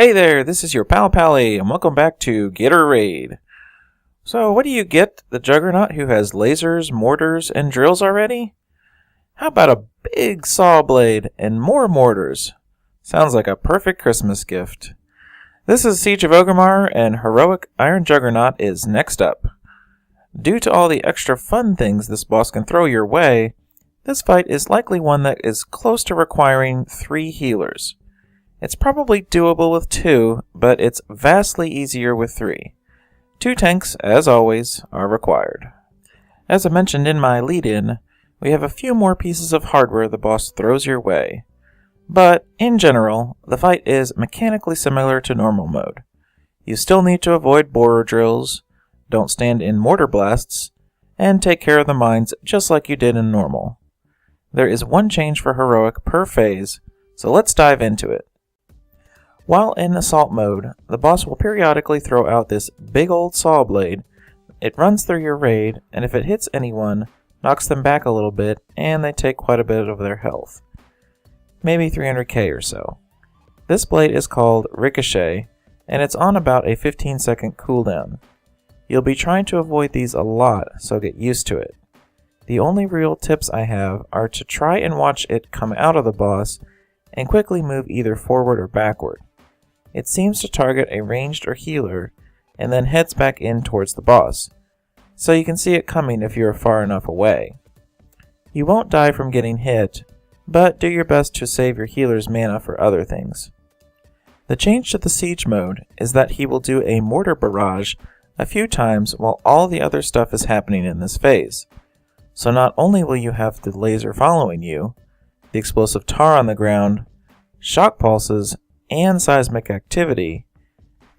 Hey there, this is your pal Pally, and welcome back to Git Er Raid. So, what do you get? The Juggernaut who has lasers, mortars, and drills already? How about a big saw blade and more mortars? Sounds like a perfect Christmas gift. This is Siege of Orgrimmar, and Heroic Iron Juggernaut is next up. Due to all the extra fun things this boss can throw your way, this fight is likely one that is close to requiring 3 healers. It's probably doable with 2, but it's vastly easier with 3. 2 tanks, as always, are required. As I mentioned in my lead-in, we have a few more pieces of hardware the boss throws your way. But, in general, the fight is mechanically similar to normal mode. You still need to avoid borer drills, don't stand in mortar blasts, and take care of the mines just like you did in normal. There is one change for Heroic per phase, so let's dive into it. While in assault mode, the boss will periodically throw out this big old saw blade. It runs through your raid, and if it hits anyone, knocks them back a little bit, and they take quite a bit of their health. Maybe 300k or so. This blade is called Ricochet, and it's on about a 15-second cooldown. You'll be trying to avoid these a lot, so get used to it. The only real tips I have are to try and watch it come out of the boss, and quickly move either forward or backward. It seems to target a ranged or healer, and then heads back in towards the boss, so you can see it coming if you're far enough away. You won't die from getting hit, but do your best to save your healer's mana for other things. The change to the siege mode is that he will do a mortar barrage a few times while all the other stuff is happening in this phase. So not only will you have the laser following you, the explosive tar on the ground, shock pulses, and seismic activity,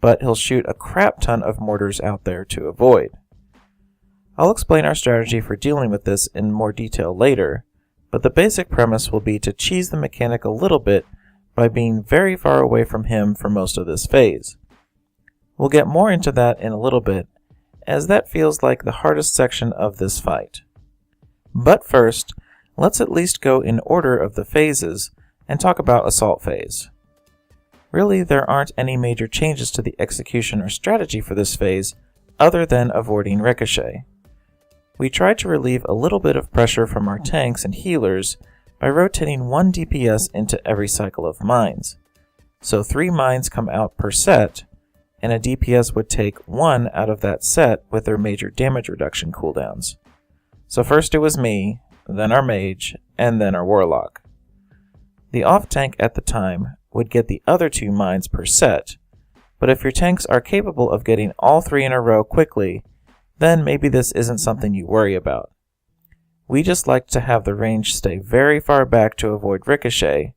but he'll shoot a crap ton of mortars out there to avoid. I'll explain our strategy for dealing with this in more detail later, but the basic premise will be to cheese the mechanic a little bit by being very far away from him for most of this phase. We'll get more into that in a little bit, as that feels like the hardest section of this fight. But first, let's at least go in order of the phases and talk about Assault Phase. Really, there aren't any major changes to the execution or strategy for this phase, other than avoiding Ricochet. We tried to relieve a little bit of pressure from our tanks and healers by rotating 1 DPS into every cycle of mines. So 3 mines come out per set, and a DPS would take 1 out of that set with their major damage reduction cooldowns. So first it was me, then our mage, and then our warlock. The off tank at the time would get the other 2 mines per set, but if your tanks are capable of getting all 3 in a row quickly, then maybe this isn't something you worry about. We just like to have the range stay very far back to avoid Ricochet,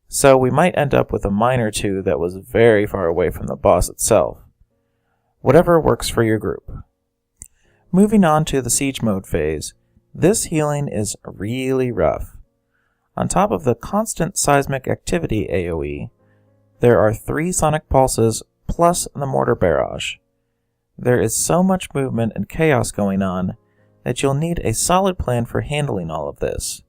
so we might end up with a mine or 2 that was very far away from the boss itself. Whatever works for your group. Moving on to the siege mode phase, this healing is really rough. On top of the constant seismic activity AoE, there are 3 sonic pulses plus the mortar barrage. There is so much movement and chaos going on that you'll need a solid plan for handling all of this.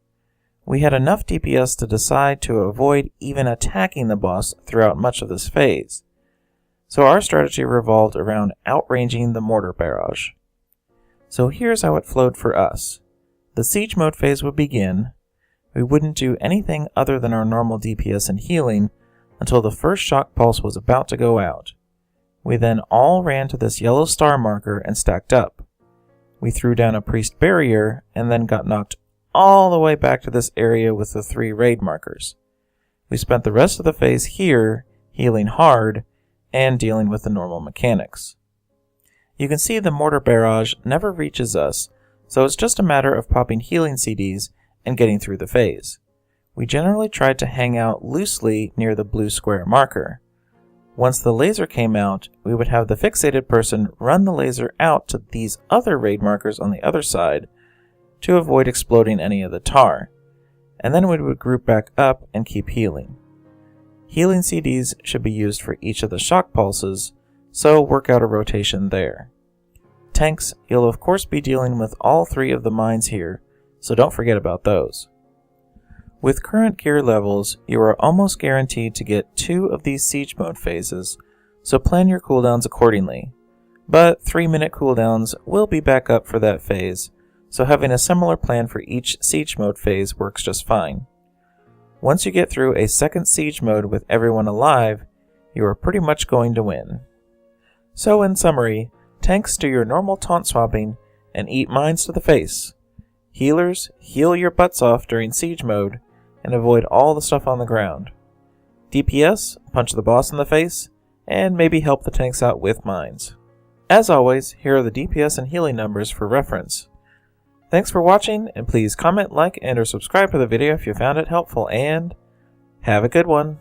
We had enough DPS to decide to avoid even attacking the boss throughout much of this phase, so our strategy revolved around outranging the mortar barrage. So here's how it flowed for us. The siege mode phase would begin. We wouldn't do anything other than our normal DPS and healing until the first shock pulse was about to go out. We then all ran to this yellow star marker and stacked up. We threw down a priest barrier and then got knocked all the way back to this area with the 3 raid markers. We spent the rest of the phase here, healing hard, and dealing with the normal mechanics. You can see the mortar barrage never reaches us, so it's just a matter of popping healing CDs and getting through the phase. We generally tried to hang out loosely near the blue square marker. Once the laser came out, we would have the fixated person run the laser out to these other raid markers on the other side to avoid exploding any of the tar, and then we would group back up and keep healing. Healing CDs should be used for each of the shock pulses, so work out a rotation there. Tanks, you'll of course be dealing with all 3 of the mines here, so don't forget about those. With current gear levels, you are almost guaranteed to get 2 of these siege mode phases, so plan your cooldowns accordingly. But 3-minute cooldowns will be back up for that phase, so having a similar plan for each siege mode phase works just fine. Once you get through a second siege mode with everyone alive, you are pretty much going to win. So in summary, tanks do your normal taunt swapping and eat mines to the face. Healers heal your butts off during siege mode and avoid all the stuff on the ground. DPS punch the boss in the face and maybe help the tanks out with mines. As always, here are the DPS and healing numbers for reference. Thanks for watching, and please comment, like, and or subscribe to the video if you found it helpful, and have a good one!